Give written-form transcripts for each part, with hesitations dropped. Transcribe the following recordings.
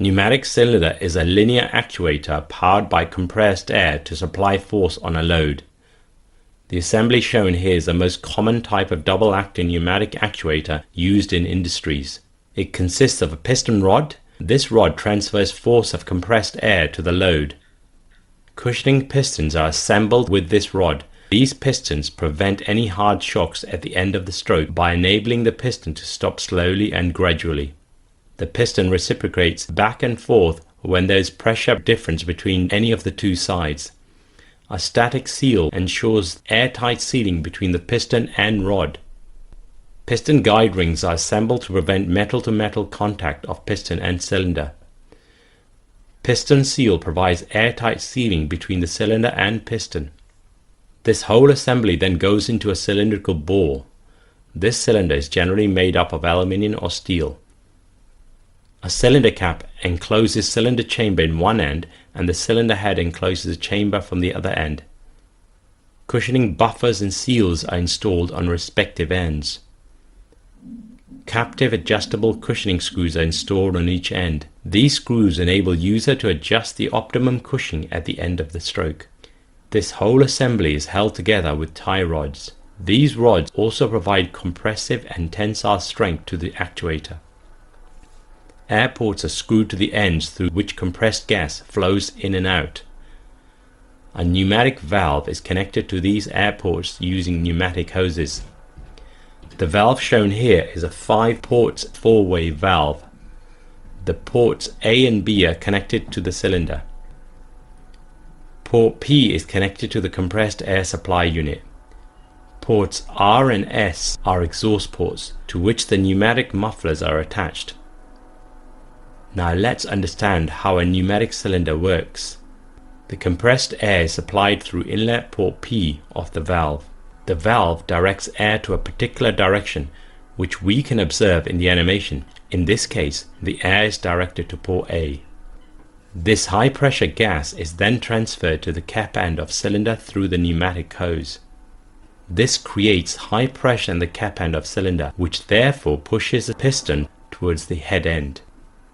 Pneumatic cylinder is a linear actuator powered by compressed air to supply force on a load. The assembly shown here is the most common type of double-acting pneumatic actuator used in industries. It consists of a piston rod. This rod transfers force of compressed air to the load. Cushioning pistons are assembled with this rod. These pistons prevent any hard shocks at the end of the stroke by enabling the piston to stop slowly and gradually. The piston reciprocates back and forth when there is pressure difference between any of the two sides. A static seal ensures airtight sealing between the piston and rod. Piston guide rings are assembled to prevent metal-to-metal contact of piston and cylinder. Piston seal provides airtight sealing between the cylinder and piston. This whole assembly then goes into a cylindrical bore. This cylinder is generally made up of aluminium or steel. A cylinder cap encloses cylinder chamber in one end and the cylinder head encloses a chamber from the other end. Cushioning buffers and seals are installed on respective ends. Captive adjustable cushioning screws are installed on each end. These screws enable user to adjust the optimum cushioning at the end of the stroke. This whole assembly is held together with tie rods. These rods also provide compressive and tensile strength to the actuator. Air ports are screwed to the ends through which compressed gas flows in and out. A pneumatic valve is connected to these air ports using pneumatic hoses. The valve shown here is a 5-port 4-way valve. The ports A and B are connected to the cylinder. Port P is connected to the compressed air supply unit. Ports R and S are exhaust ports to which the pneumatic mufflers are attached. Now let's understand how a pneumatic cylinder works. The compressed air is supplied through inlet port P of the valve. The valve directs air to a particular direction, which we can observe in the animation. In this case, the air is directed to port A. This high pressure gas is then transferred to the cap end of cylinder through the pneumatic hose. This creates high pressure in the cap end of cylinder, which therefore pushes the piston towards the head end.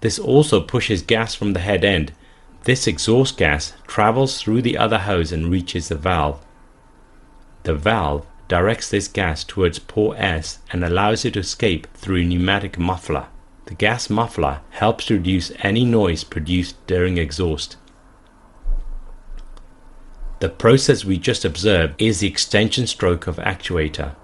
This also pushes gas from the head end. This exhaust gas travels through the other hose and reaches the valve. The valve directs this gas towards port S and allows it to escape through a pneumatic muffler. The gas muffler helps to reduce any noise produced during exhaust. The process we just observed is the extension stroke of actuator.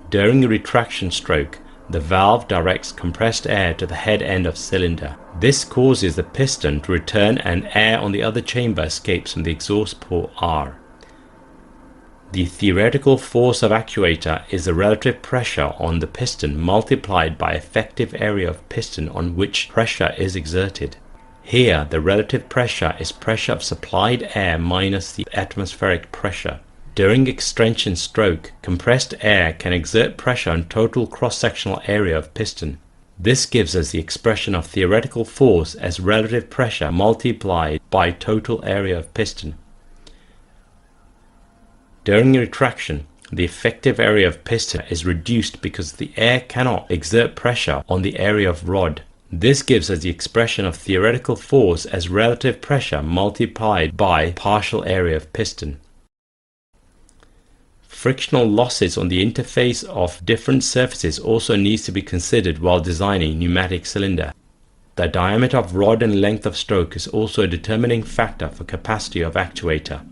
During a retraction stroke, the valve directs compressed air to the head end of cylinder. This causes the piston to return and air on the other chamber escapes from the exhaust port R. The theoretical force of actuator is the relative pressure on the piston multiplied by effective area of piston on which pressure is exerted. Here, the relative pressure is pressure of supplied air minus the atmospheric pressure. During extension stroke, compressed air can exert pressure on total cross-sectional area of piston. This gives us the expression of theoretical force as relative pressure multiplied by total area of piston. During retraction, the effective area of piston is reduced because the air cannot exert pressure on the area of rod. This gives us the expression of theoretical force as relative pressure multiplied by partial area of piston. Frictional losses on the interface of different surfaces also needs to be considered while designing pneumatic cylinder. The diameter of rod and length of stroke is also a determining factor for capacity of actuator.